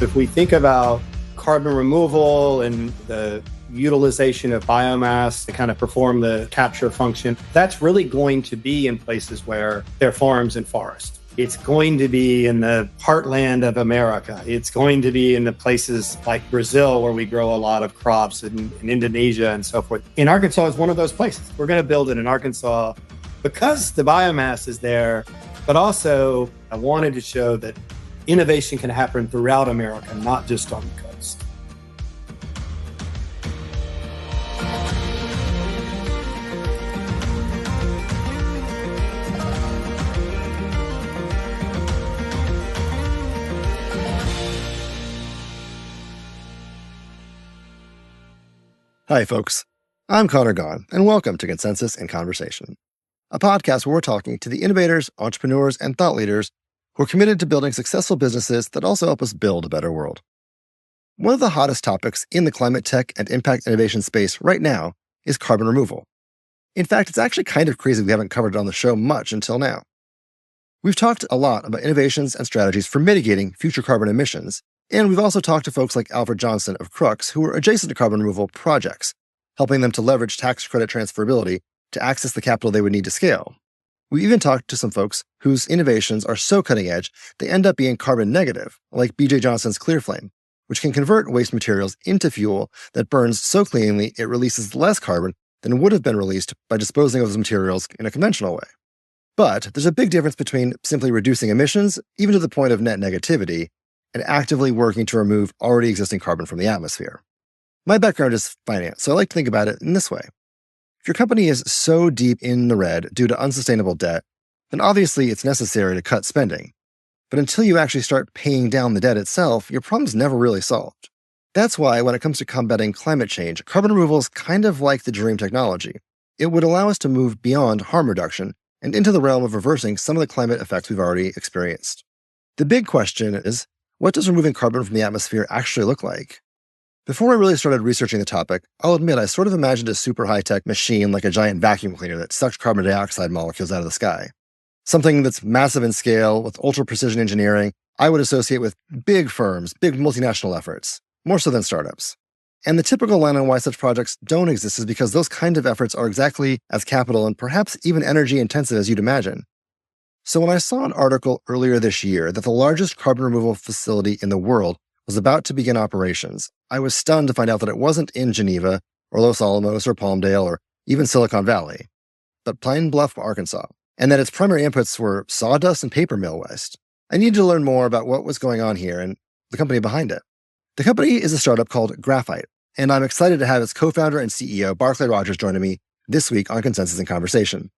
If we think about carbon removal and the utilization of biomass to kind of perform the capture function, that's really going to be in places where there are farms and forests. It's going to be in the heartland of America. It's going to be in the places like Brazil, where we grow a lot of crops, and in Indonesia and so forth. And Arkansas is one of those places. We're going to build it in Arkansas because the biomass is there, but also I wanted to show that innovation can happen throughout America, not just on the coast. Hi, folks. I'm Conor Gaughan, and welcome to Consensus in Conversation, a podcast where we're talking to the innovators, entrepreneurs, and thought leaders who are committed to building successful businesses that also help us build a better world. One of the hottest topics in the climate tech and impact innovation space right now is carbon removal. In fact, it's actually kind of crazy we haven't covered it on the show much until now. We've talked a lot about innovations and strategies for mitigating future carbon emissions, and we've also talked to folks like Alfred Johnson of Crux who are adjacent to carbon removal projects, helping them to leverage tax credit transferability to access the capital they would need to scale. We even talked to some folks whose innovations are so cutting edge they end up being carbon negative, like BJ Johnson's ClearFlame, which can convert waste materials into fuel that burns so cleanly it releases less carbon than would have been released by disposing of those materials in a conventional way. But there's a big difference between simply reducing emissions, even to the point of net negativity, and actively working to remove already existing carbon from the atmosphere. My background is finance, so I like to think about it in this way. If your company is so deep in the red due to unsustainable debt, then obviously it's necessary to cut spending. But until you actually start paying down the debt itself, your problem's never really solved. That's why when it comes to combating climate change, carbon removal is kind of like the dream technology. It would allow us to move beyond harm reduction and into the realm of reversing some of the climate effects we've already experienced. The big question is, what does removing carbon from the atmosphere actually look like? Before I really started researching the topic, I'll admit I sort of imagined a super high-tech machine like a giant vacuum cleaner that sucks carbon dioxide molecules out of the sky. Something that's massive in scale, with ultra-precision engineering, I would associate with big firms, big multinational efforts, more so than startups. And the typical line on why such projects don't exist is because those kind of efforts are exactly as capital and perhaps even energy-intensive as you'd imagine. So when I saw an article earlier this year that the largest carbon removal facility in the world was about to begin operations, I was stunned to find out that it wasn't in Geneva or Los Alamos or Palmdale or even Silicon Valley, but Pine Bluff, Arkansas, and that its primary inputs were sawdust and paper mill waste. I needed to learn more about what was going on here and the company behind it. The company is a startup called Graphyte, and I'm excited to have its co-founder and CEO, Barclay Rogers, joining me this week on Consensus in Conversation.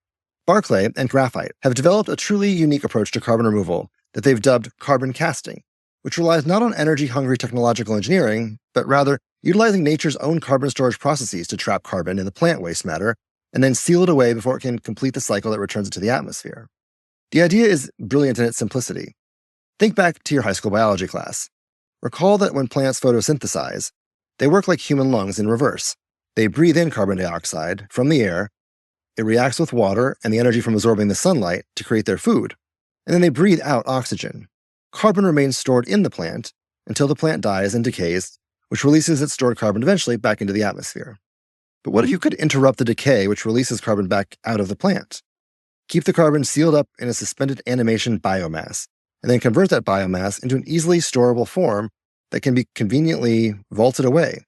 Barclay and Graphyte have developed a truly unique approach to carbon removal that they've dubbed carbon casting, which relies not on energy-hungry technological engineering, but rather utilizing nature's own carbon storage processes to trap carbon in the plant waste matter and then seal it away before it can complete the cycle that returns it to the atmosphere. The idea is brilliant in its simplicity. Think back to your high school biology class. Recall that when plants photosynthesize, they work like human lungs in reverse. They breathe in carbon dioxide from the air, it reacts with water and the energy from absorbing the sunlight to create their food, and then they breathe out oxygen. Carbon remains stored in the plant until the plant dies and decays, which releases its stored carbon eventually back into the atmosphere. But what if you could interrupt the decay which releases carbon back out of the plant? Keep the carbon sealed up in a suspended animation biomass, and then convert that biomass into an easily storable form that can be conveniently vaulted away,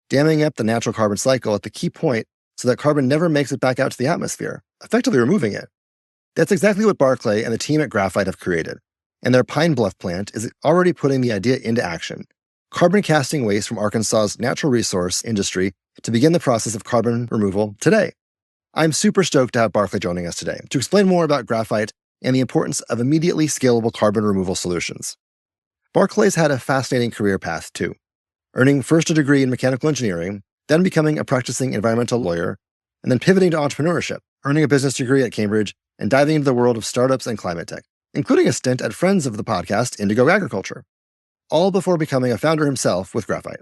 damming up the natural carbon cycle at the key point so that carbon never makes it back out to the atmosphere, effectively removing it. That's exactly what Barclay and the team at Graphyte have created, and their Pine Bluff plant is already putting the idea into action, carbon casting waste from Arkansas's natural resource industry to begin the process of carbon removal today. I'm super stoked to have Barclay joining us today to explain more about Graphyte and the importance of immediately scalable carbon removal solutions. Barclay's had a fascinating career path, too, earning first a degree in mechanical engineering, then becoming a practicing environmental lawyer, and then pivoting to entrepreneurship, earning a business degree at Cambridge, and diving into the world of startups and climate tech, including a stint at friends of the podcast, Indigo Agriculture, all before becoming a founder himself with Graphyte.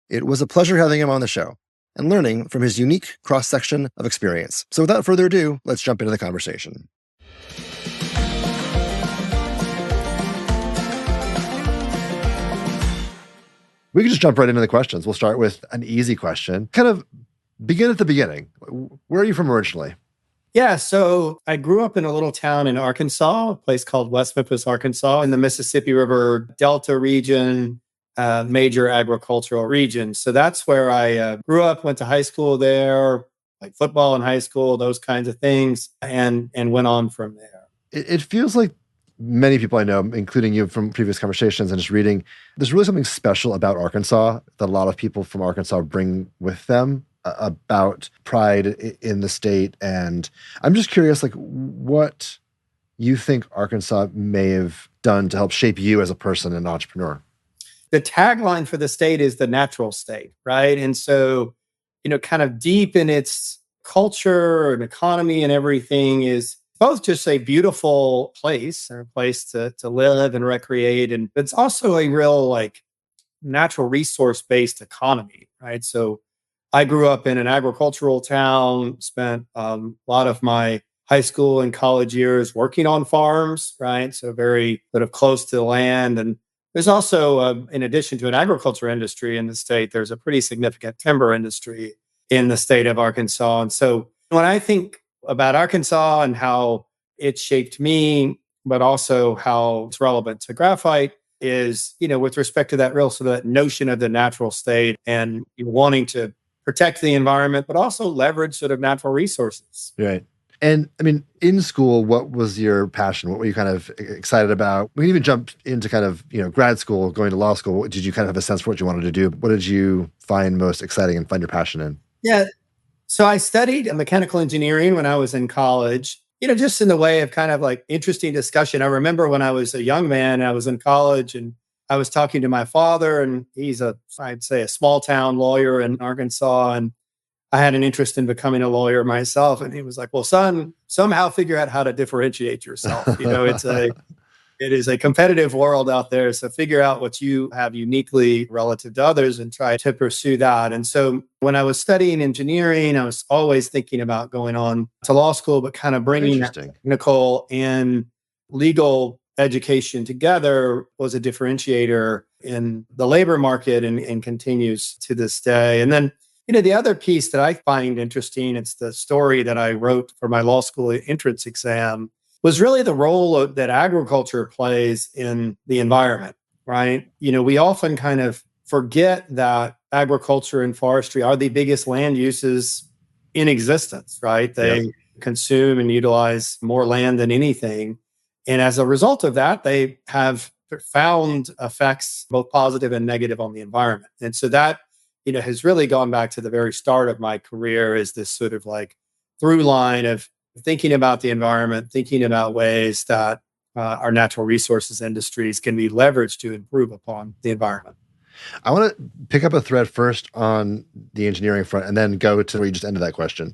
It was a pleasure having him on the show and learning from his unique cross-section of experience. So without further ado, let's jump into the conversation. We can just jump right into the questions. We'll start with an easy question. Kind of begin at the beginning. Where are you from originally? Yeah, so I grew up in a little town in Arkansas, a place called West Memphis, Arkansas, in the Mississippi River Delta region, major agricultural region. So that's where I grew up, went to high school there, like football in high school, those kinds of things, and went on from there. It feels like many people I know, including you from previous conversations and just reading, there's really something special about Arkansas that a lot of people from Arkansas bring with them about pride in the state. And I'm just curious, like, what you think Arkansas may have done to help shape you as a person and entrepreneur. The tagline for the state is the natural state, right? And so, kind of deep in its culture and economy and everything is both just a beautiful place or a place to live and recreate. And it's also a real like natural resource based economy, right? So I grew up in an agricultural town, spent a lot of my high school and college years working on farms, right? So very sort of close to the land. And there's also, in addition to an agriculture industry in the state, there's a pretty significant timber industry in the state of Arkansas. And so when I think about Arkansas and how it shaped me, but also how it's relevant to graphite is, with respect to that real sort of that notion of the natural state and wanting to protect the environment, but also leverage sort of natural resources. Right. And I mean, in school, what was your passion? What were you kind of excited about? We can even jump into kind of, grad school, going to law school. Did you kind of have a sense for what you wanted to do? What did you find most exciting and find your passion in? Yeah. So I studied mechanical engineering when I was in college, just in the way of kind of like interesting discussion. I remember when I was a young man, I was in college and I was talking to my father, and he's I'd say a small town lawyer in Arkansas. And I had an interest in becoming a lawyer myself. And he was like, well, son, somehow figure out how to differentiate yourself. It is a competitive world out there. So figure out what you have uniquely relative to others and try to pursue that. And so when I was studying engineering, I was always thinking about going on to law school, but kind of bringing that technical and legal education together was a differentiator in the labor market and continues to this day. And then, the other piece that I find interesting, it's the story that I wrote for my law school entrance exam, was really the role that agriculture plays in the environment, right? We often kind of forget that agriculture and forestry are the biggest land uses in existence, right? They consume and utilize more land than anything. And as a result of that, they have profound effects, both positive and negative, on the environment. And so that, has really gone back to the very start of my career as this sort of like through line of thinking about the environment, thinking about ways that our natural resources industries can be leveraged to improve upon the environment. I want to pick up a thread first on the engineering front and then go to where you just ended that question.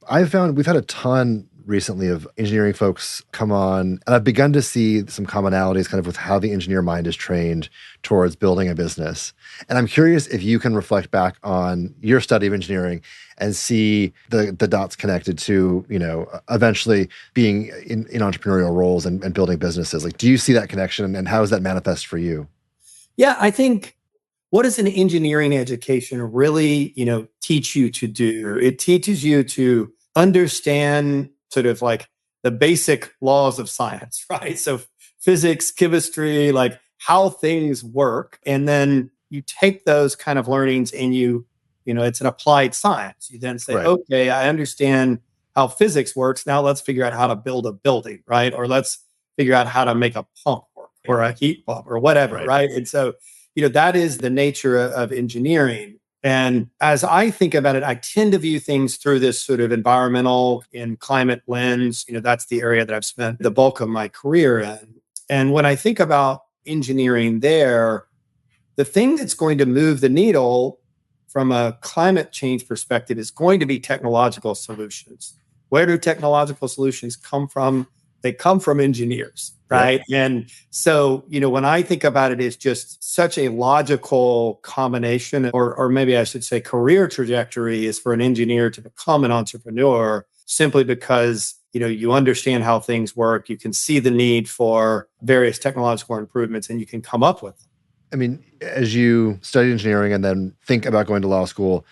I've found we've had a ton recently of engineering folks come on, and I've begun to see some commonalities kind of with how the engineer mind is trained towards building a business. And I'm curious if you can reflect back on your study of engineering and see the dots connected to, eventually being in entrepreneurial roles and building businesses. Like, do you see that connection, and how does that manifest for you? Yeah, I think what does an engineering education really, teach you to do? It teaches you to understand sort of like the basic laws of science, right? So physics, chemistry, like how things work. And then you take those kind of learnings and it's an applied science. You then say, okay, I understand how physics works. Now let's figure out how to build a building, right? Or let's figure out how to make a pump work or a heat pump or whatever, right? And so, that is the nature of engineering. And as I think about it, I tend to view things through this sort of environmental and climate lens. That's the area that I've spent the bulk of my career in. And when I think about engineering there, the thing that's going to move the needle from a climate change perspective is going to be technological solutions. Where do technological solutions come from? They come from engineers, right? Yeah. And so, when I think about it, it's just such a logical combination, or maybe I should say career trajectory is for an engineer to become an entrepreneur simply because, you understand how things work. You can see the need for various technological improvements and you can come up with them. I mean, as you study engineering and then think about going to law school,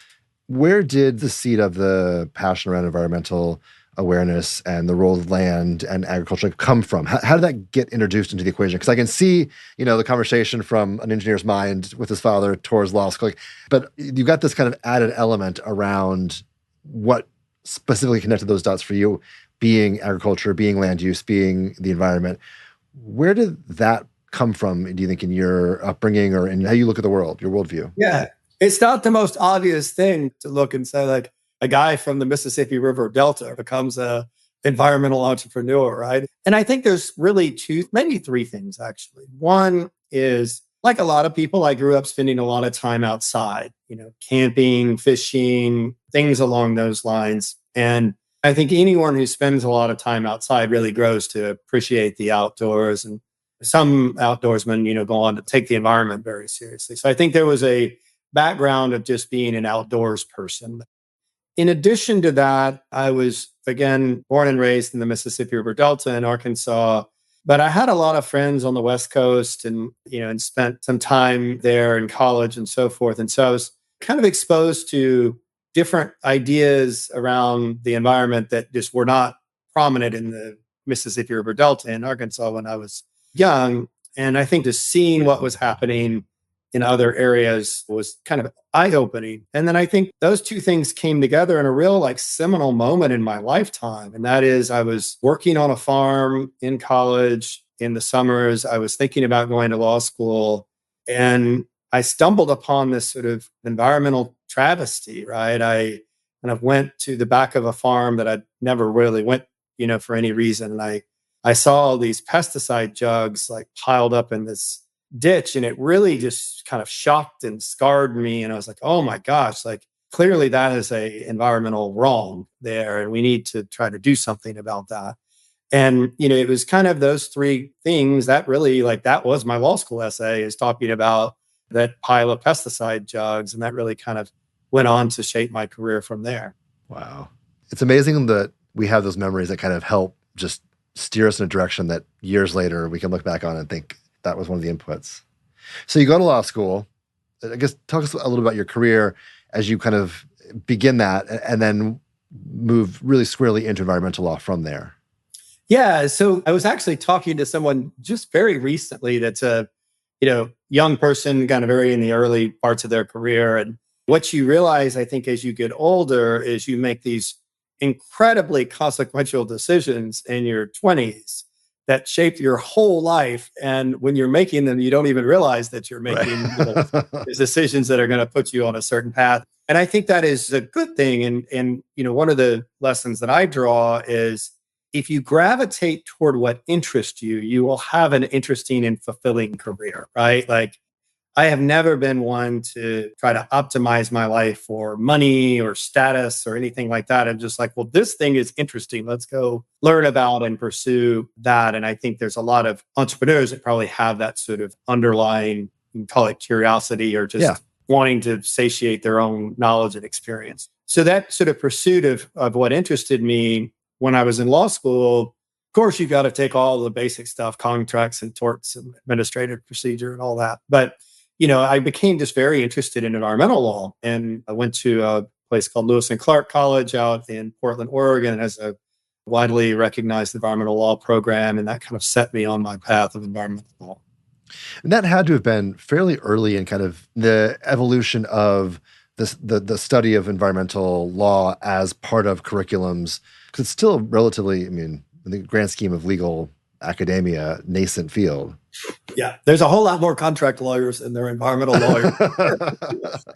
where did the seed of the passion around environmental awareness and the role of land and agriculture come from? How did that get introduced into the equation? Because I can see, the conversation from an engineer's mind with his father towards law school, but you've got this kind of added element around what specifically connected those dots for you, being agriculture, being land use, being the environment. Where did that come from, do you think, in your upbringing or in how you look at the world, your worldview? Yeah. It's not the most obvious thing to look and say, like, a guy from the Mississippi River Delta becomes a environmental entrepreneur, right? And I think there's really two, maybe three things actually. One is, like a lot of people, I grew up spending a lot of time outside, camping, fishing, things along those lines. And I think anyone who spends a lot of time outside really grows to appreciate the outdoors. And some outdoorsmen, go on to take the environment very seriously. So I think there was a background of just being an outdoors person. In addition to that, I was, again, born and raised in the Mississippi River Delta in Arkansas, but I had a lot of friends on the West Coast and spent some time there in college and so forth. And so I was kind of exposed to different ideas around the environment that just were not prominent in the Mississippi River Delta in Arkansas when I was young. And I think just seeing what was happening in other areas was kind of eye-opening. And then I think those two things came together in a real seminal moment in my lifetime. And that is, I was working on a farm in college in the summers. I was thinking about going to law school, and I stumbled upon this sort of environmental travesty, right? I kind of went to the back of a farm that I'd never really went, for any reason. And I saw all these pesticide jugs piled up in this ditch, and it really just kind of shocked and scarred me. And I was like, oh my gosh, clearly that is a environmental wrong there, and we need to try to do something about that. And it was kind of those three things that really, that was my law school essay, is talking about that pile of pesticide jugs, and that really kind of went on to shape my career from there. Wow. It's amazing that we have those memories that kind of help just steer us in a direction that years later we can look back on and think that was one of the inputs. So you go to law school. I guess talk us a little about your career as you kind of begin that and then move really squarely into environmental law from there. Yeah. So I was actually talking to someone just very recently that's a, young person, kind of very in the early parts of their career. And what you realize, I think, as you get older is you make these incredibly consequential decisions in your 20s that shape your whole life. And when you're making them, you don't even realize that you're making decisions that are going to put you on a certain path. And I think that is a good thing. And one of the lessons that I draw is, if you gravitate toward what interests you, you will have an interesting and fulfilling career, right? I have never been one to try to optimize my life for money or status or anything like that. I'm just well, this thing is interesting. Let's go learn about and pursue that. And I think there's a lot of entrepreneurs that probably have that sort of underlying, you can call it curiosity, or just wanting to satiate their own knowledge and experience. So that sort of pursuit of what interested me when I was in law school, of course, you've got to take all the basic stuff, contracts and torts and administrative procedure and all that. But I became just very interested in environmental law, and I went to a place called Lewis and Clark College out in Portland, Oregon, as a widely recognized environmental law program. And that kind of set me on my path of environmental law. And that had to have been fairly early in kind of the evolution of the study of environmental law as part of curriculums, because it's still relatively, in the grand scheme of legal academia, nascent field. Yeah, there's a whole lot more contract lawyers than there are environmental lawyers,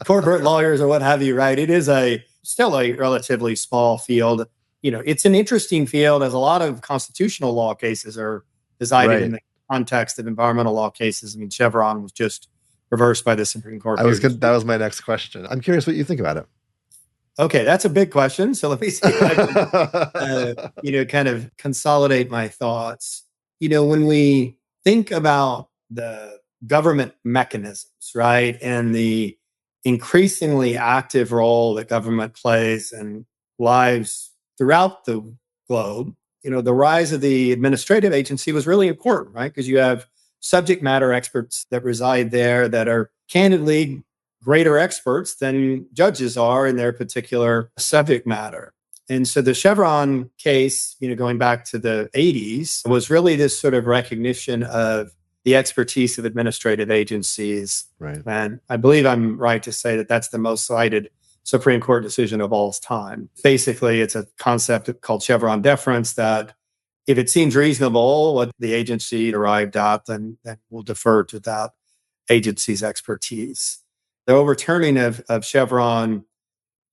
corporate lawyers, or what have you, right? It is still a relatively small field. It's an interesting field, as a lot of constitutional law cases are decided in the context of environmental law cases. Chevron was just reversed by the Supreme Court. That was my next question. I'm curious what you think about it. Okay, that's a big question. So let me see if I can, kind of consolidate my thoughts. When we think about the government mechanisms, right, and the increasingly active role that government plays in lives throughout the globe, the rise of the administrative agency was really important, right? Because you have subject matter experts that reside there that are candidly greater experts than judges are in their particular subject matter. And so the Chevron case, going back to the 80s, was really this sort of recognition of the expertise of administrative agencies. Right. And I believe I'm right to say that that's the most cited Supreme Court decision of all time. Basically, it's a concept called Chevron deference that if it seems reasonable what the agency arrived at, then we'll defer to that agency's expertise. The overturning of Chevron,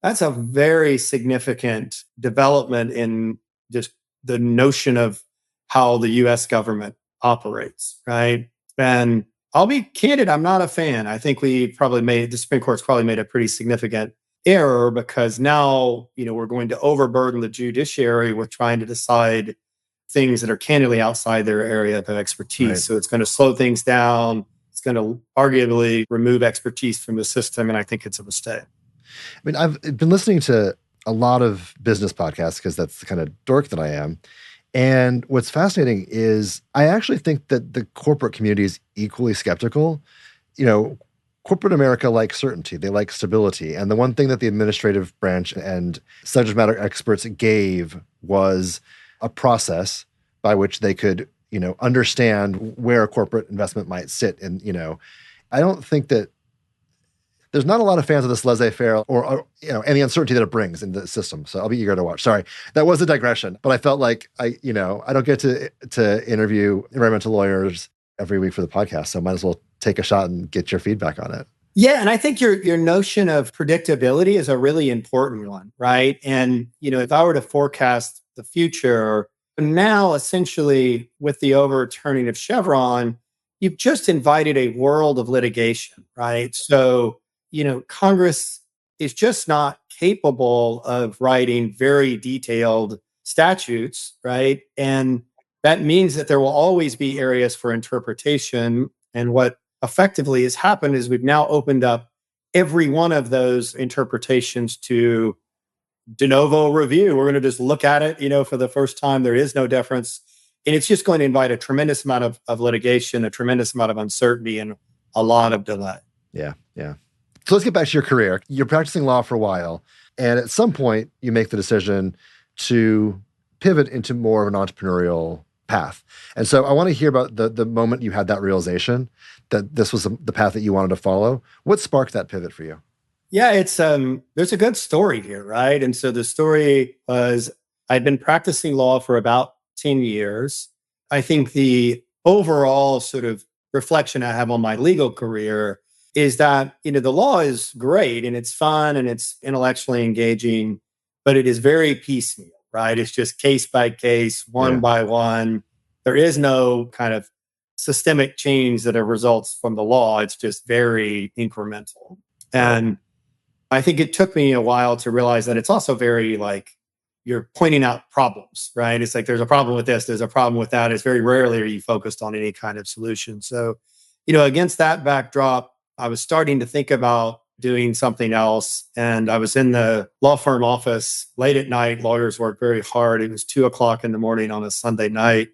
that's a very significant development in just the notion of how the US government operates, right? And I'll be candid, I'm not a fan. I think the Supreme Court's probably made a pretty significant error because now, we're going to overburden the judiciary with trying to decide things that are candidly outside their area of expertise. Right. So it's going to slow things down. It's going to arguably remove expertise from the system. And I think it's a mistake. I mean, I've been listening to a lot of business podcasts because that's the kind of dork that I am. And what's fascinating is I actually think that the corporate community is equally skeptical. Corporate America likes certainty. They like stability. And the one thing that the administrative branch and subject matter experts gave was a process by which they could, understand where a corporate investment might sit. And, I don't think that there's not a lot of fans of this laissez-faire or any uncertainty that it brings in the system. So I'll be eager to watch. Sorry, that was a digression, but I felt like I don't get to interview environmental lawyers every week for the podcast, so I might as well take a shot and get your feedback on it. Yeah, and I think your notion of predictability is a really important one, right? And if I were to forecast the future, now essentially with the overturning of Chevron, you've just invited a world of litigation, right? So Congress is just not capable of writing very detailed statutes, right? And that means that there will always be areas for interpretation. And what effectively has happened is we've now opened up every one of those interpretations to de novo review. We're going to just look at it, for the first time. There is no deference. And it's just going to invite a tremendous amount of litigation, a tremendous amount of uncertainty, and a lot of delay. Yeah. So let's get back to your career. You're practicing law for a while, and at some point you make the decision to pivot into more of an entrepreneurial path. And so I want to hear about the moment you had that realization that this was the path that you wanted to follow. What sparked that pivot for you? Yeah, it's there's a good story here, right? And so the story was I'd been practicing law for about 10 years. I think the overall sort of reflection I have on my legal career is that, the law is great and it's fun and it's intellectually engaging, but it is very piecemeal, right? It's just case by case, one by one. There is no kind of systemic change that results from the law. It's just very incremental. And I think it took me a while to realize that it's also very you're pointing out problems, right? It's like there's a problem with this, there's a problem with that. It's very rarely are you focused on any kind of solution. So, against that backdrop, I was starting to think about doing something else. And I was in the law firm office late at night. Lawyers work very hard. It was 2:00 in the morning on a Sunday night.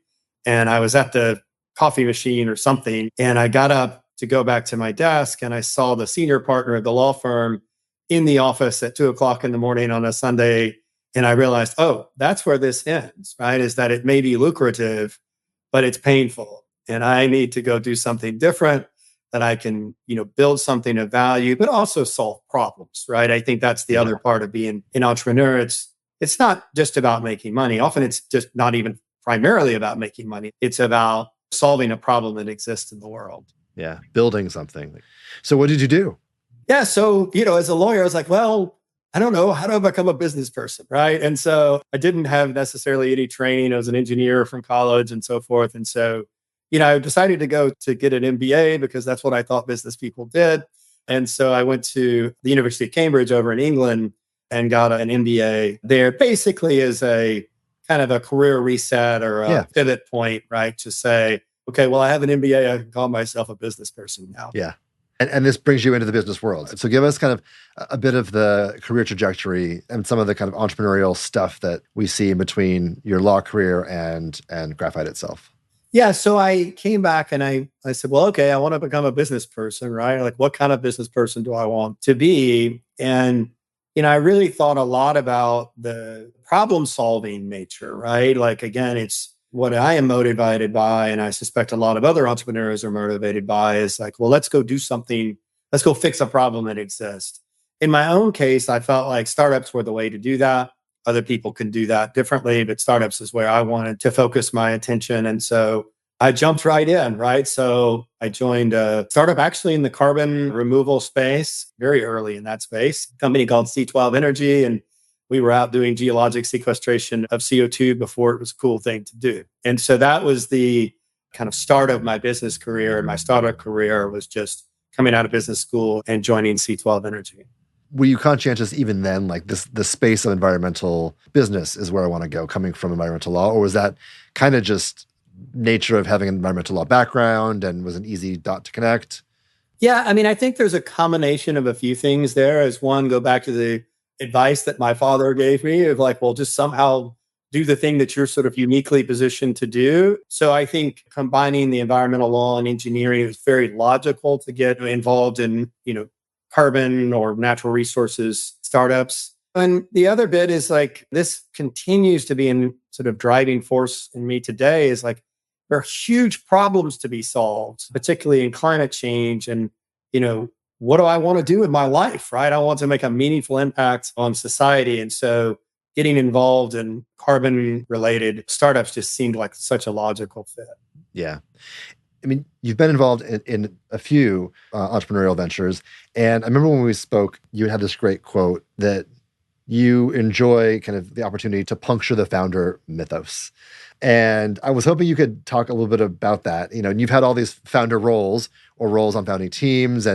And I was at the coffee machine or something. And I got up to go back to my desk and I saw the senior partner of the law firm in the office at 2:00 in the morning on a Sunday. And I realized, oh, that's where this ends, right? Is that it may be lucrative, but it's painful. And I need to go do something different that I can, build something of value, but also solve problems, right? I think that's the other part of being an entrepreneur. It's not just about making money. Often it's just not even primarily about making money. It's about solving a problem that exists in the world. Yeah, building something. So what did you do? Yeah, so, as a lawyer, I was like, well, I don't know, how do I become a business person, right? And so I didn't have necessarily any training. I was an engineer from college and so forth. And so I decided to go to get an MBA because that's what I thought business people did. And so I went to the University of Cambridge over in England and got an MBA there, basically as a kind of a career reset or a pivot point, right? To say, okay, well, I have an MBA. I can call myself a business person now. Yeah. And this brings you into the business world. So give us kind of a bit of the career trajectory and some of the kind of entrepreneurial stuff that we see in between your law career and Graphyte itself. Yeah. So I came back and I said, well, okay, I want to become a business person, right? Like, what kind of business person do I want to be? And, I really thought a lot about the problem solving nature, right? Like, again, it's what I am motivated by. And I suspect a lot of other entrepreneurs are motivated by is like, well, let's go do something. Let's go fix a problem that exists. In my own case, I felt like startups were the way to do that. Other people can do that differently, but startups is where I wanted to focus my attention. And so I jumped right in, right? So I joined a startup actually in the carbon removal space, very early in that space, a company called C12 Energy. And we were out doing geologic sequestration of CO2 before it was a cool thing to do. And so that was the kind of start of my business career. And my startup career was just coming out of business school and joining C12 Energy. Were you conscientious even then, like the space of environmental business is where I want to go, coming from environmental law? Or was that kind of just nature of having an environmental law background and was an easy dot to connect? Yeah, I mean, I think there's a combination of a few things there. As one, go back to the advice that my father gave me of like, well, just somehow do the thing that you're sort of uniquely positioned to do. So I think combining the environmental law and engineering is very logical to get involved in, carbon or natural resources startups. And the other bit is like, this continues to be in sort of driving force in me today is like, there are huge problems to be solved, particularly in climate change. And, what do I want to do with my life, right? I want to make a meaningful impact on society. And so getting involved in carbon related startups just seemed like such a logical fit. Yeah. I mean, you've been involved in a few entrepreneurial ventures. And I remember when we spoke, you had this great quote that you enjoy kind of the opportunity to puncture the founder mythos. And I was hoping you could talk a little bit about that. And you've had all these founder roles or roles on founding teams.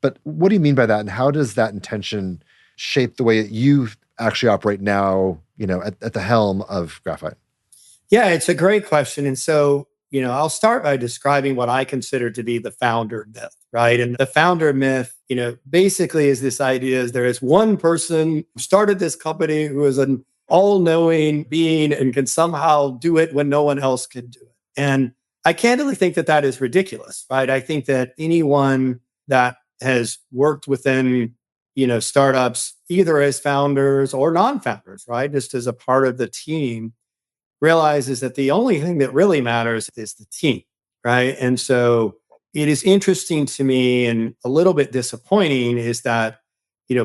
But what do you mean by that? And how does that intention shape the way that you actually operate now, at the helm of Graphyte? Yeah, it's a great question. And so, I'll start by describing what I consider to be the founder myth, right? And the founder myth, basically is this idea is there is one person who started this company who is an all-knowing being and can somehow do it when no one else can do it. And I candidly think that that is ridiculous, right? I think that anyone that has worked within, startups, either as founders or non-founders, right? Just as a part of the team, realizes that the only thing that really matters is the team, right? And so it is interesting to me and a little bit disappointing is that,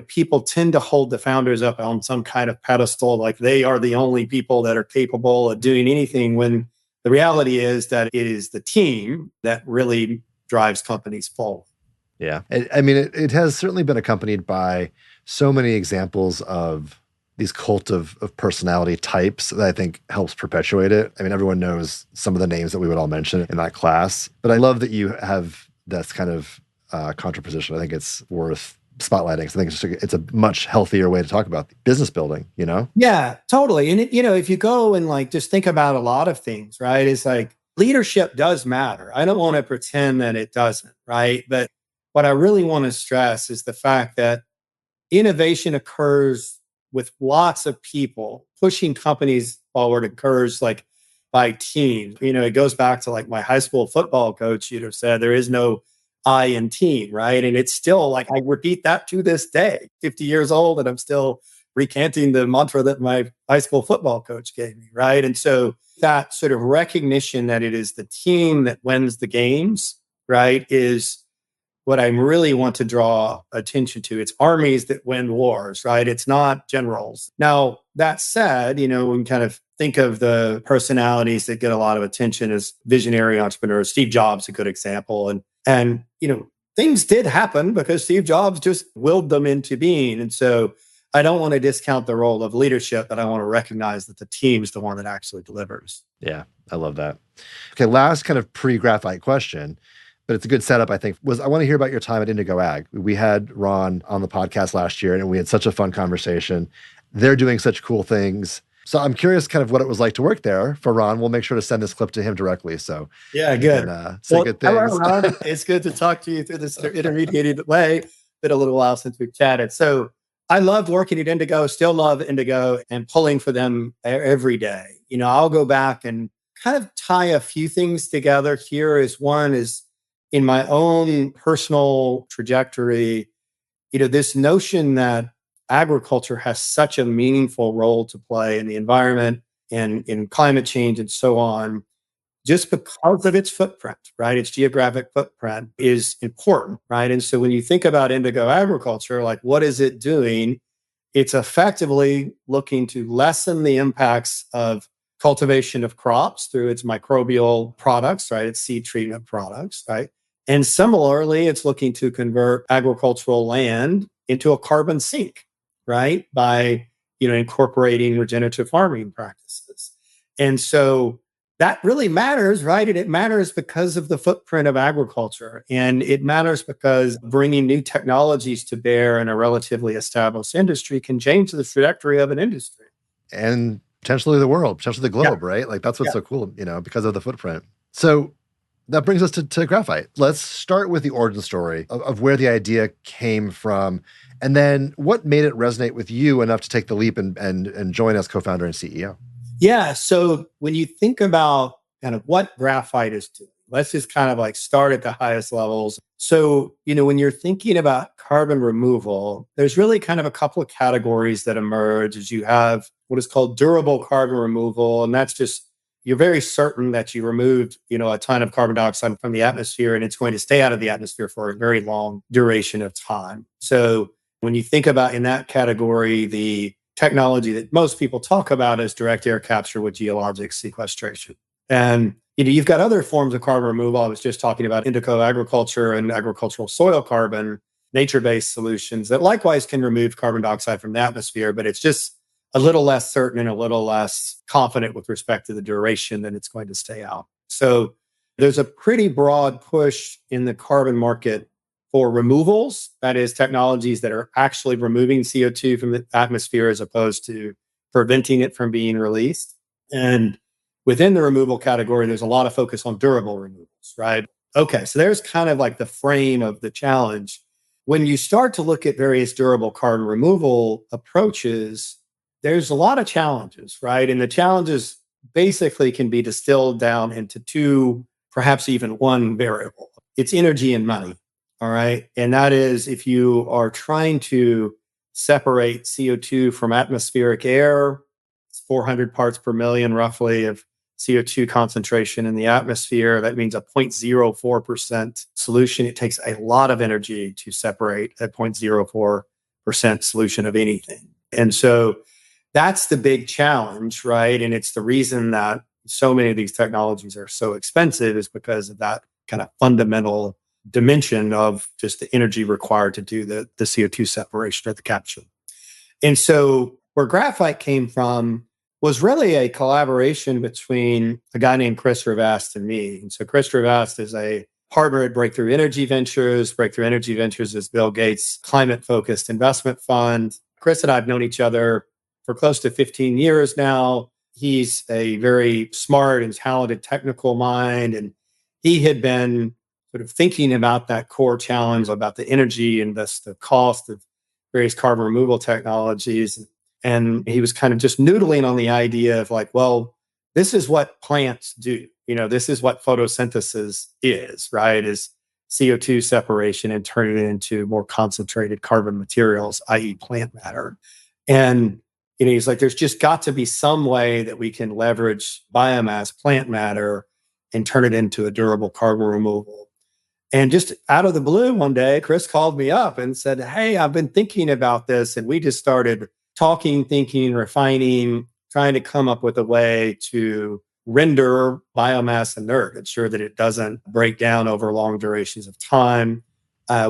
people tend to hold the founders up on some kind of pedestal, like they are the only people that are capable of doing anything, when the reality is that it is the team that really drives companies forward. Yeah. I mean, it has certainly been accompanied by so many examples of these cult of personality types that I think helps perpetuate it. I mean, everyone knows some of the names that we would all mention in that class, but I love that you have this kind of contraposition. I think it's worth spotlighting. So I think it's a much healthier way to talk about business building, Yeah, totally. And, if you go and like just think about a lot of things, right, it's like leadership does matter. I don't want to pretend that it doesn't, right? But what I really want to stress is the fact that innovation occurs with lots of people pushing companies forward, occurs like by teams. It goes back to like my high school football coach, said there is no I in team, right? And it's still like I repeat that to this day, 50 years old, and I'm still recanting the mantra that my high school football coach gave me, right? And so that sort of recognition that it is the team that wins the games, right, is what I really want to draw attention to. It's armies that win wars, right? It's not generals. Now, that said, when we kind of think of the personalities that get a lot of attention as visionary entrepreneurs, Steve Jobs, a good example. And things did happen because Steve Jobs just willed them into being. And so I don't want to discount the role of leadership, but I want to recognize that the team is the one that actually delivers. Yeah, I love that. Okay, last kind of pre-Graphyte question, but it's a good setup, I think, was I want to hear about your time at Indigo Ag. We had Ron on the podcast last year, and we had such a fun conversation. They're doing such cool things. So I'm curious kind of what it was like to work there for Ron. We'll make sure to send this clip to him directly. So yeah, good. Say good things. Hello, Ron. It's good to talk to you through this intermediated way. Been a little while since we've chatted. So I loved working at Indigo, still love Indigo and pulling for them every day. I'll go back and kind of tie a few things together here. Is one is in my own personal trajectory, this notion that agriculture has such a meaningful role to play in the environment and in climate change and so on, just because of its footprint, right? Its geographic footprint is important, right? And so when you think about indigo agriculture, like what is it doing? It's effectively looking to lessen the impacts of cultivation of crops through its microbial products, right? Its seed treatment products, right? And similarly, it's looking to convert agricultural land into a carbon sink, right? By, incorporating regenerative farming practices. And so that really matters, right? And it matters because of the footprint of agriculture. And it matters because bringing new technologies to bear in a relatively established industry can change the trajectory of an industry. And potentially the world, potentially the globe, Yeah. right? Like that's what's Yeah. so cool, because of the footprint. So that brings us to Graphyte. Let's start with the origin story of where the idea came from. And then what made it resonate with you enough to take the leap and join as co-founder and CEO? Yeah. So when you think about kind of what graphite is doing, let's just kind of like start at the highest levels. So, when you're thinking about carbon removal, there's really kind of a couple of categories that emerge as you have what is called durable carbon removal. And that's just, you're very certain that you removed, a ton of carbon dioxide from the atmosphere and it's going to stay out of the atmosphere for a very long duration of time. So when you think about in that category, the technology that most people talk about is direct air capture with geologic sequestration. And you've got other forms of carbon removal. I was just talking about indigo agriculture and agricultural soil carbon, nature-based solutions that likewise can remove carbon dioxide from the atmosphere, but it's just a little less certain and a little less confident with respect to the duration that it's going to stay out. So there's a pretty broad push in the carbon market for removals, that is, technologies that are actually removing CO2 from the atmosphere as opposed to preventing it from being released. And within the removal category, there's a lot of focus on durable removals, right? Okay, so there's kind of like the frame of the challenge. When you start to look at various durable carbon removal approaches, there's a lot of challenges, right? And the challenges basically can be distilled down into two, perhaps even one variable. It's energy and money. All right. And that is if you are trying to separate CO2 from atmospheric air, it's 400 parts per million roughly of CO2 concentration in the atmosphere. That means a 0.04% solution. It takes a lot of energy to separate a 0.04% solution of anything. And so that's the big challenge, right? And it's the reason that so many of these technologies are so expensive is because of that kind of fundamental dimension of just the energy required to do the CO2 separation or the capture. And so where graphite came from was really a collaboration between a guy named Chris Rivast and me. And so Chris Rivast is a partner at Breakthrough Energy Ventures. Breakthrough Energy Ventures is Bill Gates' climate-focused investment fund. Chris and I have known each other for close to 15 years now. He's a very smart and talented technical mind, and he had been sort of thinking about that core challenge about the energy and thus the cost of various carbon removal technologies. And he was kind of just noodling on the idea of like, well, this is what plants do. This is what photosynthesis is, right? Is CO2 separation and turning it into more concentrated carbon materials, i.e. plant matter. And he's like, there's just got to be some way that we can leverage biomass, plant matter, and turn it into a durable carbon removal. And just out of the blue one day, Chris called me up and said, hey, I've been thinking about this. And we just started talking, thinking, refining, trying to come up with a way to render biomass inert, ensure that it doesn't break down over long durations of time.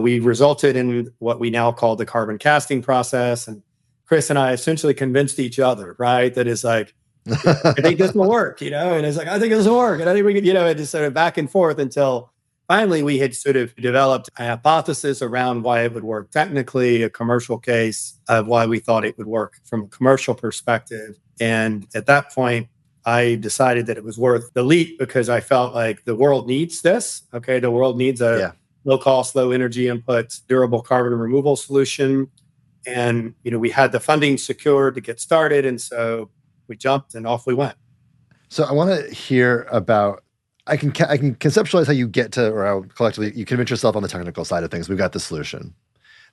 We resulted in what we now call the carbon casting process. And Chris and I essentially convinced each other, right? That is like, I think this will work, and it's like, I think this will work. And I think we could, it just sort of back and forth until finally we had sort of developed a hypothesis around why it would work technically, a commercial case of why we thought it would work from a commercial perspective. And at that point, I decided that it was worth the leap because I felt like the world needs this. Okay. The world needs a low cost, low energy input, durable carbon removal solution. And, we had the funding secured to get started. And so we jumped and off we went. So I want to hear about. I can conceptualize how you get to, or how collectively you convince yourself on the technical side of things. We've got the solution.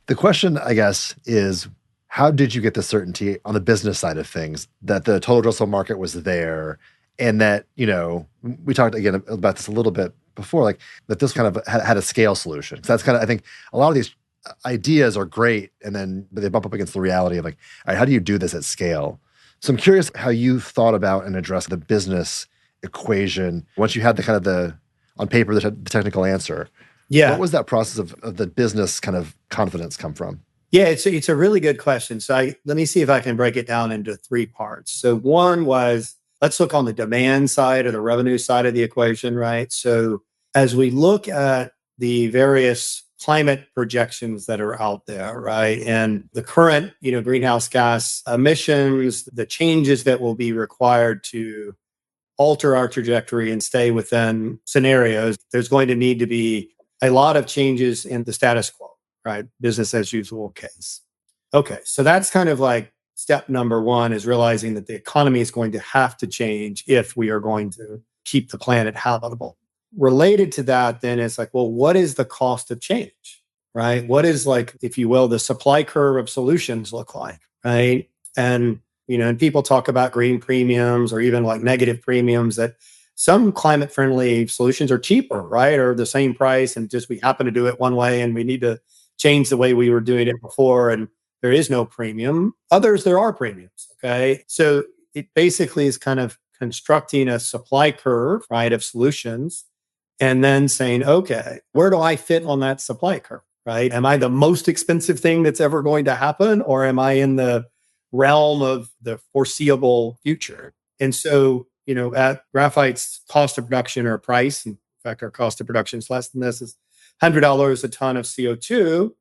The question, I guess, is how did you get the certainty on the business side of things that the total addressable market was there, and that we talked again about this a little bit before, like that this kind of had a scale solution. So that's kind of, I think, a lot of these ideas are great, but they bump up against the reality of like, all right, how do you do this at scale? So I'm curious how you thought about and addressed the business equation once you had on paper the technical answer. Yeah. What was that process of the business kind of confidence come from? Yeah, it's a really good question. So let me see if I can break it down into three parts. So one was, let's look on the demand side or the revenue side of the equation, right? So as we look at the various climate projections that are out there, right? And the current, greenhouse gas emissions, the changes that will be required to alter our trajectory and stay within scenarios, there's going to need to be a lot of changes in the status quo, right? Business as usual case. Okay, so that's kind of like step number one, is realizing that the economy is going to have to change if we are going to keep the planet habitable. Related to that, then it's like, well, what is the cost of change, right? What is, like, if you will, the supply curve of solutions look like, right? And and people talk about green premiums or even like negative premiums, that some climate friendly solutions are cheaper, right? Or the same price, and just we happen to do it one way and we need to change the way we were doing it before, and there is no premium. Others, there are premiums. Okay. So it basically is kind of constructing a supply curve, right, of solutions, and then saying, okay, where do I fit on that supply curve, right? Am I the most expensive thing that's ever going to happen, or am I in the realm of the foreseeable future? And so, at Graphite's cost of production or price, in fact, our cost of production is less than this, is $100 a ton of CO2.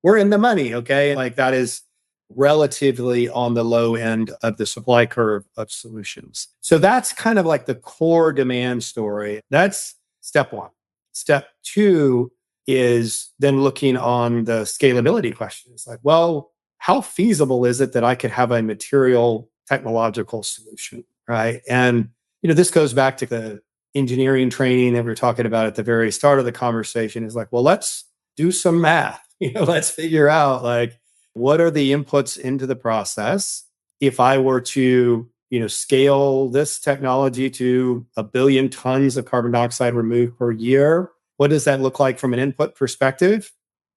We're in the money, okay? Like, that is relatively on the low end of the supply curve of solutions. So that's kind of like the core demand story. That's step one. Step two is then looking on the scalability question. It's like, well, how feasible is it that I could have a material technological solution, right? And, this goes back to the engineering training that we were talking about at the very start of the conversation. Is like, well, let's do some math. Let's figure out, like, what are the inputs into the process? If I were to, scale this technology to 1 billion tons of carbon dioxide removed per year, what does that look like from an input perspective?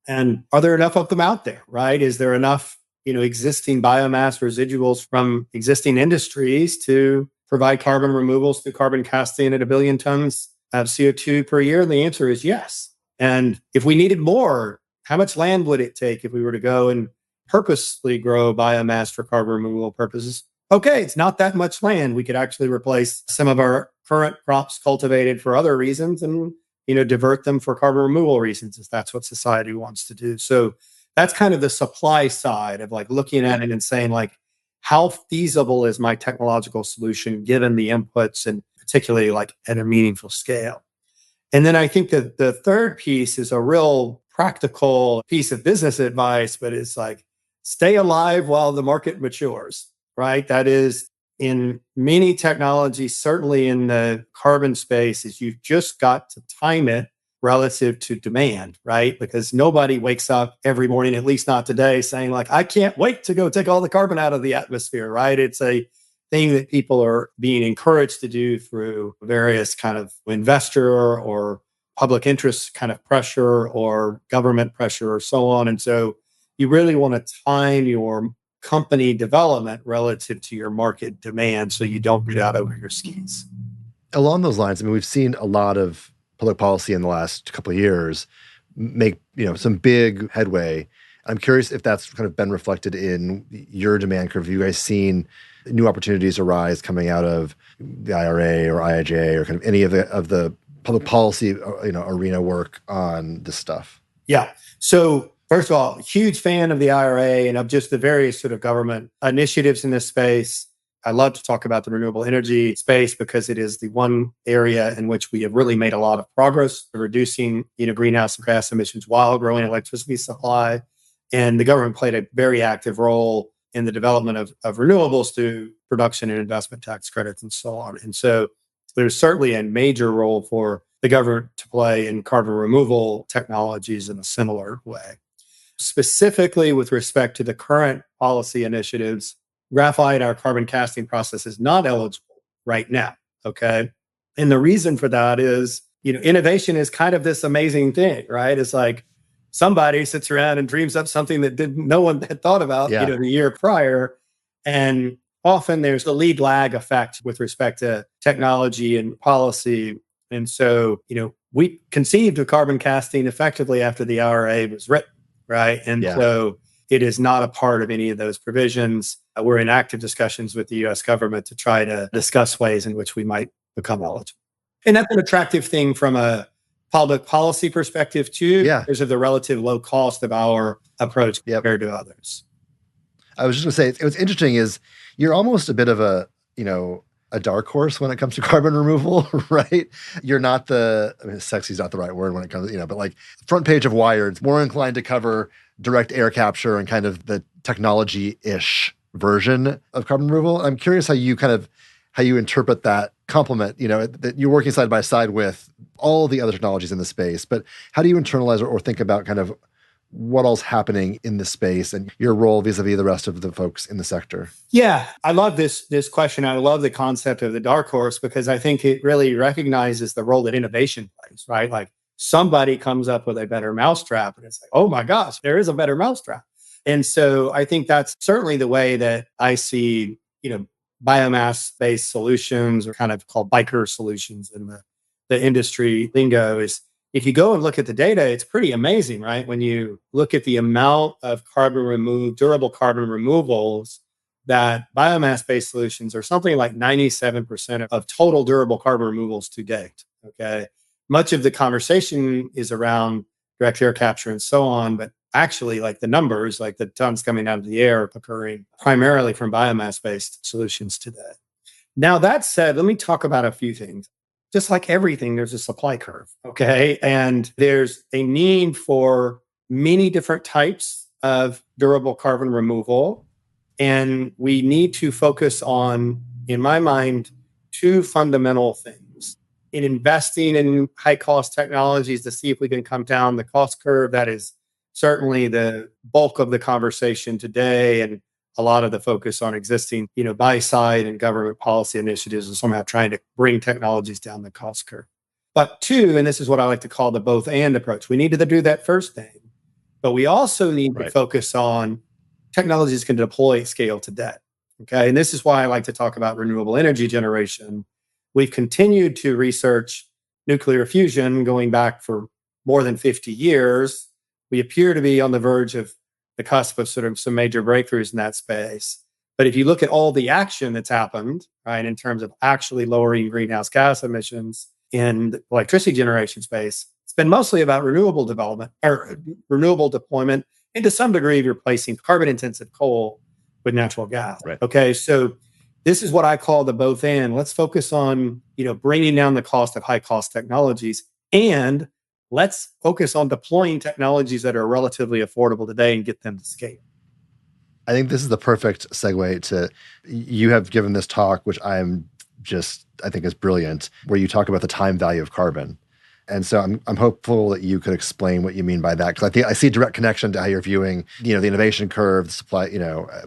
And are there enough of them out there, right? Is there enough, existing biomass residuals from existing industries to provide carbon removals through carbon casting at 1 billion tons of CO2 per year? And the answer is yes. And if we needed more, how much land would it take if we were to go and purposely grow biomass for carbon removal purposes? Okay, it's not that much land. We could actually replace some of our current crops cultivated for other reasons and divert them for carbon removal reasons, if that's what society wants to do. So that's kind of the supply side of, like, looking at it and saying, like, how feasible is my technological solution given the inputs, and particularly like at a meaningful scale? And then I think that the third piece is a real practical piece of business advice, but it's like, stay alive while the market matures, right? That is, in many technologies, certainly in the carbon space, is you've just got to time it relative to demand, right? Because nobody wakes up every morning, at least not today, saying, like, I can't wait to go take all the carbon out of the atmosphere, right? It's a thing that people are being encouraged to do through various kind of investor or public interest kind of pressure or government pressure or so on. And so you really want to time your company development relative to your market demand so you don't get out over your skis. Along those lines, I mean, we've seen a lot of public policy in the last couple of years make, some big headway. I'm curious if that's kind of been reflected in your demand curve. Have you guys seen new opportunities arise coming out of the IRA or IIJA or kind of any of the public policy, arena work on this stuff? Yeah. So first of all, huge fan of the IRA and of just the various sort of government initiatives in this space. I love to talk about the renewable energy space because it is the one area in which we have really made a lot of progress reducing, greenhouse gas emissions while growing electricity supply. And the government played a very active role in the development of renewables through production and investment tax credits and so on. And so there's certainly a major role for the government to play in carbon removal technologies in a similar way. Specifically with respect to the current policy initiatives, graphite, our carbon casting process, is not eligible right now. Okay. And the reason for that is, innovation is kind of this amazing thing, right? It's like somebody sits around and dreams up something that no one had thought about, the year prior. And often there's a lead lag effect with respect to technology and policy. And so, we conceived of carbon casting effectively after the IRA was written, right? And so it is not a part of any of those provisions. We're in active discussions with the US government to try to discuss ways in which we might become eligible. And that's an attractive thing from a public policy perspective too, because of the relative low cost of our approach compared to others. I was just going to say, what's interesting is you're almost a bit of a dark horse when it comes to carbon removal, right? You're not sexy is not the right word when it comes, but like front page of Wired, more inclined to cover direct air capture and kind of the technology-ish version of carbon removal. I'm curious how you interpret that compliment, that you're working side by side with all the other technologies in the space, but how do you internalize or think about kind of what all's happening in this space and your role vis-a-vis the rest of the folks in the sector? Yeah, I love this question. I love the concept of the dark horse because I think it really recognizes the role that innovation plays, right? Like somebody comes up with a better mousetrap and it's like, oh my gosh, there is a better mousetrap. And so I think that's certainly the way that I see, biomass-based solutions, or kind of called biker solutions in the industry lingo, is if you go and look at the data, it's pretty amazing, right? When you look at the amount of durable carbon removals, that biomass-based solutions are something like 97% of total durable carbon removals to date, okay? Much of the conversation is around direct air capture and so on, but actually, like the numbers, like the tons coming out of the air, are occurring primarily from biomass-based solutions today. Now, that said, let me talk about a few things. Just like everything, there's a supply curve, okay? And there's a need for many different types of durable carbon removal. And we need to focus on, in my mind, two fundamental things. In investing in high-cost technologies to see if we can come down the cost curve, that is certainly the bulk of the conversation today, and a lot of the focus on existing, buy-side and government policy initiatives is somehow trying to bring technologies down the cost curve. But two, and this is what I like to call the both and approach, we need to do that first thing, but we also need to focus on technologies can deploy at scale today. Okay. And this is why I like to talk about renewable energy generation. We've continued to research nuclear fusion going back for more than 50 years. We appear to be on the verge of the cusp of sort of some major breakthroughs in that space. But if you look at all the action that's happened, right, in terms of actually lowering greenhouse gas emissions in the electricity generation space, it's been mostly about renewable development or renewable deployment, and to some degree replacing carbon-intensive coal with natural gas. Right. Okay, so this is what I call the both and. Let's focus on, bringing down the cost of high-cost technologies, and let's focus on deploying technologies that are relatively affordable today and get them to scale. I think this is the perfect segue to, you have given this talk, which I think is brilliant, where you talk about the time value of carbon. And so I'm hopeful that you could explain what you mean by that, because I think I see a direct connection to how you're viewing, the innovation curve, the supply,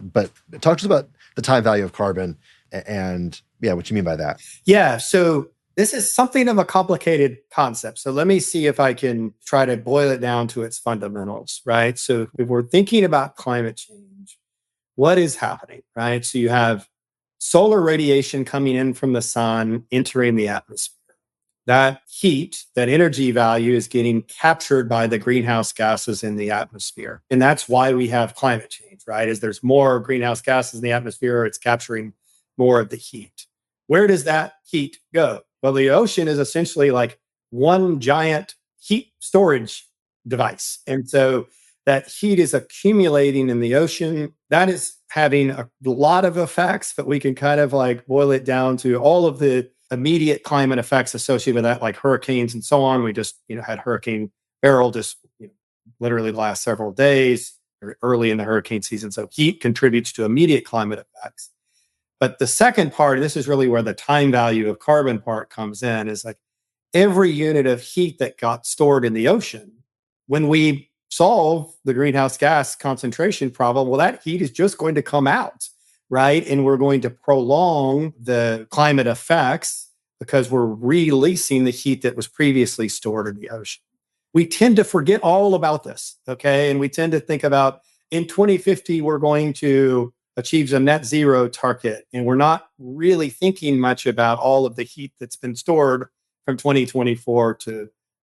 but talk to us about the time value of carbon and what you mean by that. Yeah. So this is something of a complicated concept. So let me see if I can try to boil it down to its fundamentals, right? So if we're thinking about climate change, what is happening, right? So you have solar radiation coming in from the sun, entering the atmosphere. That heat, that energy value is getting captured by the greenhouse gases in the atmosphere. And that's why we have climate change, right? As there's more greenhouse gases in the atmosphere, it's capturing more of the heat. Where does that heat go? Well, the ocean is essentially like one giant heat storage device. And so that heat is accumulating in the ocean. That is having a lot of effects, but we can kind of like boil it down to all of the immediate climate effects associated with that, like hurricanes and so on. We just, had Hurricane Beryl just literally the last several days. early in the hurricane season. So heat contributes to immediate climate effects. But the second part, this is really where the time value of carbon part comes in, is like every unit of heat that got stored in the ocean, when we solve the greenhouse gas concentration problem, well, that heat is just going to come out, right? And we're going to prolong the climate effects because we're releasing the heat that was previously stored in the ocean. We tend to forget all about this, okay? And we tend to think about in 2050, we're going to achieve a net zero target. And we're not really thinking much about all of the heat that's been stored from 2024 to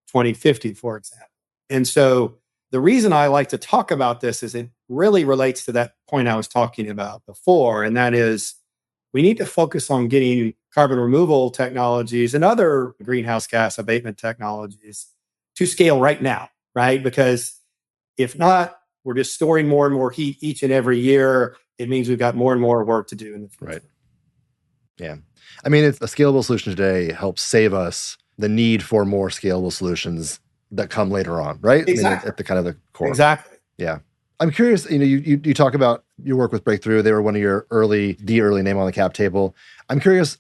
2050, for example. And so the reason I like to talk about this is it really relates to that point I was talking about before. And that is we need to focus on getting carbon removal technologies and other greenhouse gas abatement technologies to scale right now, right? Because if not, we're just storing more and more heat each and every year. It means we've got more and more work to do in the future. Right. Yeah. I mean, it's a scalable solution today helps save us the need for more scalable solutions that come later on, right? Exactly. I mean, at the kind of the core. Exactly. Yeah. I'm curious, you talk about your work with Breakthrough. They were one of your early name on the cap table. I'm curious,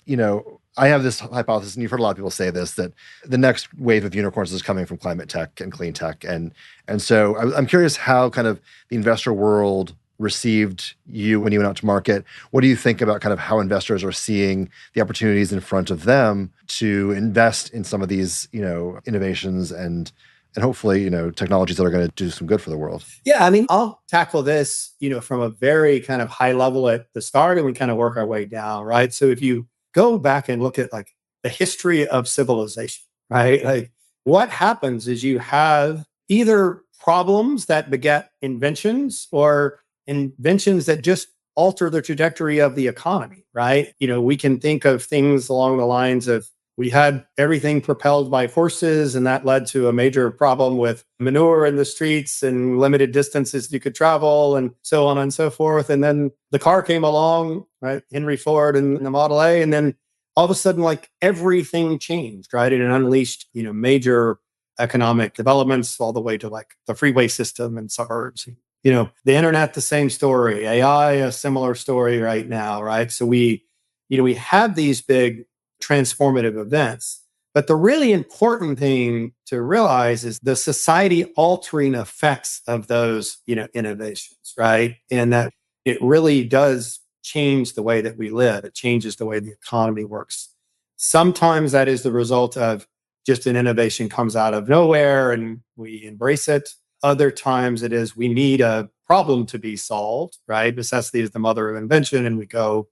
I have this hypothesis, and you've heard a lot of people say this, that the next wave of unicorns is coming from climate tech and clean tech. And so I'm curious how kind of the investor world received you when you went out to market. What do you think about kind of how investors are seeing the opportunities in front of them to invest in some of these, innovations and hopefully, technologies that are going to do some good for the world? Yeah, I mean, I'll tackle this, from a very kind of high level at the start, and we kind of work our way down, right? So if you go back and look at like the history of civilization, right? Like what happens is you have either problems that beget inventions or inventions that just alter the trajectory of the economy, right? We can think of things along the lines of we had everything propelled by horses, and that led to a major problem with manure in the streets and limited distances you could travel and so on and so forth. And then the car came along, right? Henry Ford and the Model A. And then all of a sudden, like everything changed, right? And it unleashed, major economic developments all the way to like the freeway system and suburbs. The internet, the same story. AI, a similar story right now, right? So we have these big transformative events. But the really important thing to realize is the society altering effects of those, innovations, right? And that it really does change the way that we live. It changes the way the economy works. Sometimes that is the result of just an innovation comes out of nowhere and we embrace it. Other times it is we need a problem to be solved, right? Necessity is the mother of invention, and we go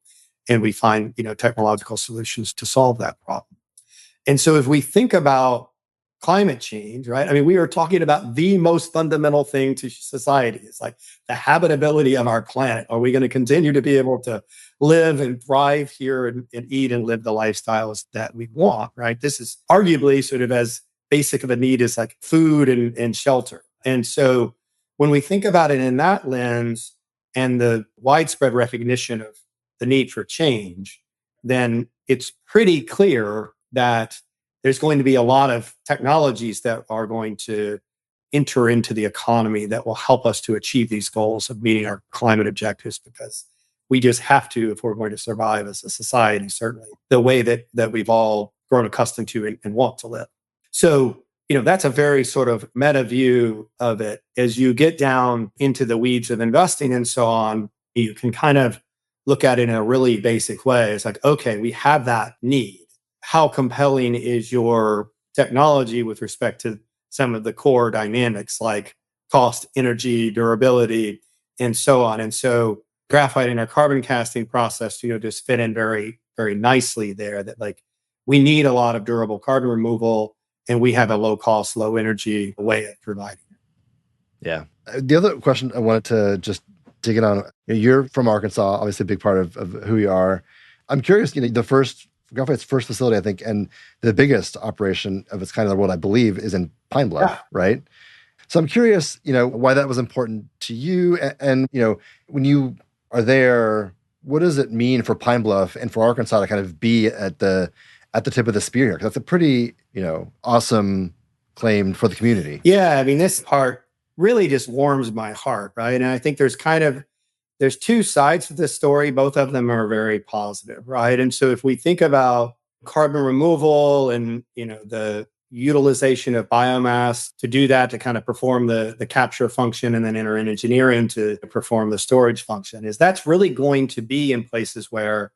and we find, technological solutions to solve that problem. And so if we think about climate change, right? I mean, we are talking about the most fundamental thing to society. It's like the habitability of our planet. Are we going to continue to be able to live and thrive here and eat and live the lifestyles that we want, right? This is arguably sort of as basic of a need as like food and shelter. And so when we think about it in that lens and the widespread recognition of the need for change, then it's pretty clear that there's going to be a lot of technologies that are going to enter into the economy that will help us to achieve these goals of meeting our climate objectives, because we just have to if we're going to survive as a society, certainly the way that we've all grown accustomed to and want to live. So, that's a very sort of meta view of it. As you get down into the weeds of investing and so on, you can kind of look at it in a really basic way. It's like, okay, we have that need. How compelling is your technology with respect to some of the core dynamics like cost, energy, durability, and so on? And so graphite in our carbon casting process, just fit in very, very nicely there, that like we need a lot of durable carbon removal, and we have a low cost, low energy way of providing it. Yeah. The other question I wanted to just dig in on, you're from Arkansas, obviously a big part of who you are. I'm curious, Graphyte's first facility, I think, and the biggest operation of its kind in the world, I believe, is in Pine Bluff, right? So I'm curious, why that was important to you. And when you are there, what does it mean for Pine Bluff and for Arkansas to kind of be at the tip of the spear here? Because that's a pretty, awesome claim for the community. Yeah, I mean, this part really just warms my heart, right? And I think there's two sides to this story. Both of them are very positive, right? And so if we think about carbon removal and, the utilization of biomass to do that, to kind of perform the capture function and then enter in engineering to perform the storage function, is that's really going to be in places where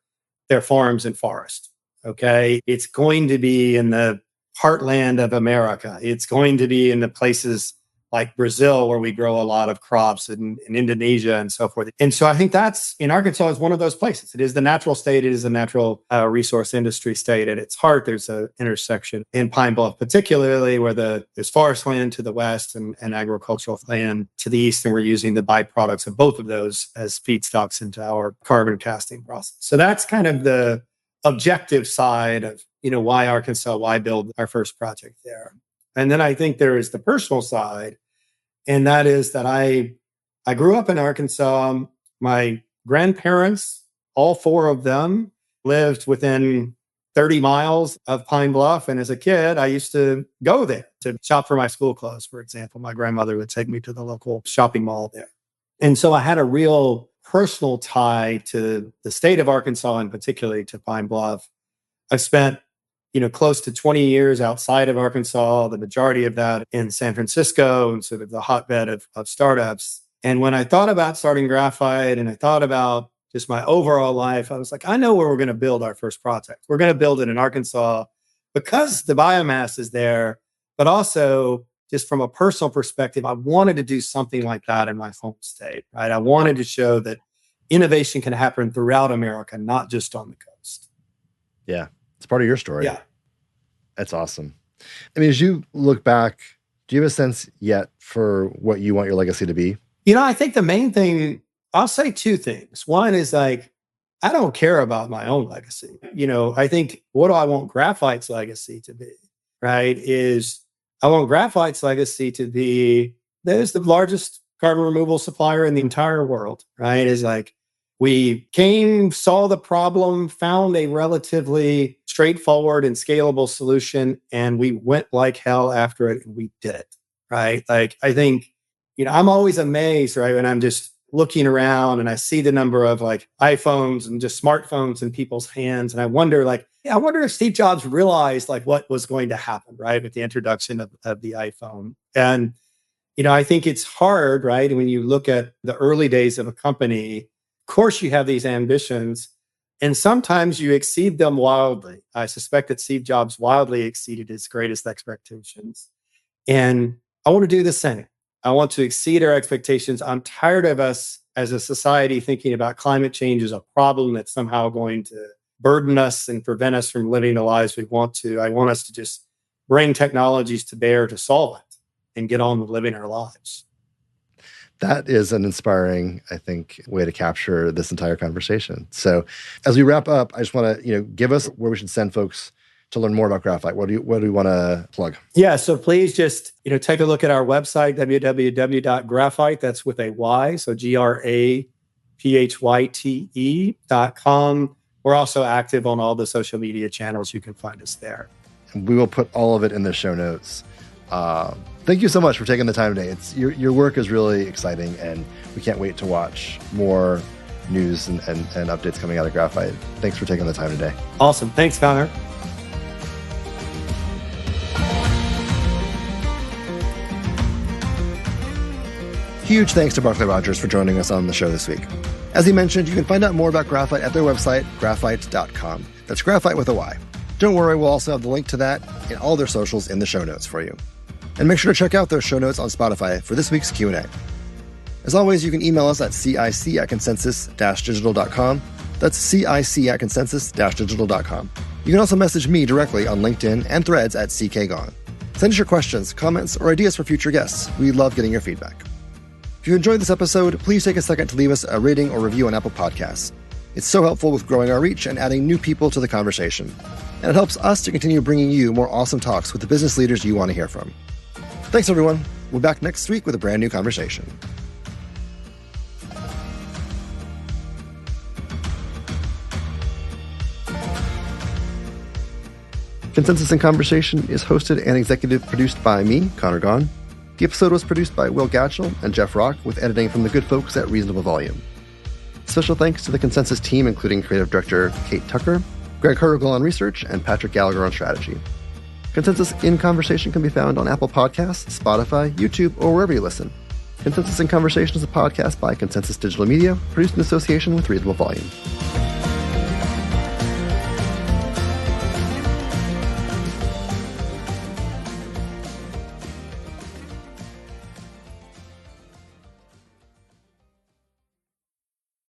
there are farms and forests. Okay. It's going to be in the heartland of America. It's going to be in the places like Brazil, where we grow a lot of crops, and in Indonesia and so forth. And so I think that's, in Arkansas, is one of those places. It is the natural state. It is a natural resource industry state. At its heart, there's an intersection in Pine Bluff, particularly where there's forest land to the west and agricultural land to the east. And we're using the byproducts of both of those as feedstocks into our carbon casting process. So that's kind of the objective side of, why Arkansas, why build our first project there. And then I think there is the personal side, and that is that I grew up in Arkansas. My grandparents, all four of them, lived within 30 miles of Pine Bluff. And as a kid, I used to go there to shop for my school clothes, for example. My grandmother would take me to the local shopping mall there. And so I had a real personal tie to the state of Arkansas, and particularly to Pine Bluff. I spent close to 20 years outside of Arkansas, the majority of that in San Francisco, and sort of the hotbed of startups. And when I thought about starting Graphyte, and I thought about just my overall life, I was like, I know where we're going to build our first project. We're going to build it in Arkansas because the biomass is there, but also just from a personal perspective, I wanted to do something like that in my home state, right? I wanted to show that innovation can happen throughout America, not just on the coast. Yeah. It's part of your story. Yeah. That's awesome. I mean, as you look back, do you have a sense yet for what you want your legacy to be? I think the main thing, I'll say two things. One is I don't care about my own legacy. I think, what do I want Graphyte's legacy to be, right? I want Graphyte's legacy to be, there's the largest carbon removal supplier in the entire world, right? We came, saw the problem, found a relatively straightforward and scalable solution, and we went like hell after it, and we did it, right? I think, I'm always amazed, right, when I'm just looking around and I see the number of iPhones and just smartphones in people's hands. And I wonder if Steve Jobs realized what was going to happen, right, with the introduction of the iPhone. And, I think it's hard, right, when you look at the early days of a company. Of course, you have these ambitions, and sometimes you exceed them wildly. I suspect that Steve Jobs wildly exceeded his greatest expectations. And I want to do the same. I want to exceed our expectations. I'm tired of us as a society thinking about climate change as a problem that's somehow going to burden us and prevent us from living the lives we want to. I want us to just bring technologies to bear to solve it and get on with living our lives. That is an inspiring, I think, way to capture this entire conversation. So as we wrap up, I just want to, give us where we should send folks to learn more about Graphyte. What do we want to plug? Yeah, so please just, take a look at our website, www.graphyte, that's with a Y, so graphyte.com. We're also active on all the social media channels. You can find us there. And we will put all of it in the show notes. Thank you so much for taking the time today. Your work is really exciting, and we can't wait to watch more news and updates coming out of Graphyte. Thanks for taking the time today. Awesome. Thanks, Conor. Huge thanks to Barclay Rogers for joining us on the show this week. As he mentioned, you can find out more about Graphyte at their website, graphyte.com. That's Graphyte with a Y. Don't worry, we'll also have the link to that and all their socials in the show notes for you. And make sure to check out their show notes on Spotify for this week's Q&A. As always, you can email us at cic@consensus-digital.com. That's cic@consensus-digital.com. You can also message me directly on LinkedIn and Threads at ckgaughan. Send us your questions, comments, or ideas for future guests. We love getting your feedback. If you enjoyed this episode, please take a second to leave us a rating or review on Apple Podcasts. It's so helpful with growing our reach and adding new people to the conversation. And it helps us to continue bringing you more awesome talks with the business leaders you want to hear from. Thanks, everyone. We'll be back next week with a brand new conversation. Consensus in Conversation is hosted and executive produced by me, Conor Gaughan. The episode was produced by Will Gatchell and Jeff Rock, with editing from the good folks at Reasonable Volume. Special thanks to the Consensus team, including creative director Kate Tucker, Greg Hergel on research, and Patrick Gallagher on strategy. Consensus in Conversation can be found on Apple Podcasts, Spotify, YouTube, or wherever you listen. Consensus in Conversation is a podcast by Consensus Digital Media, produced in association with Reasonable Volume.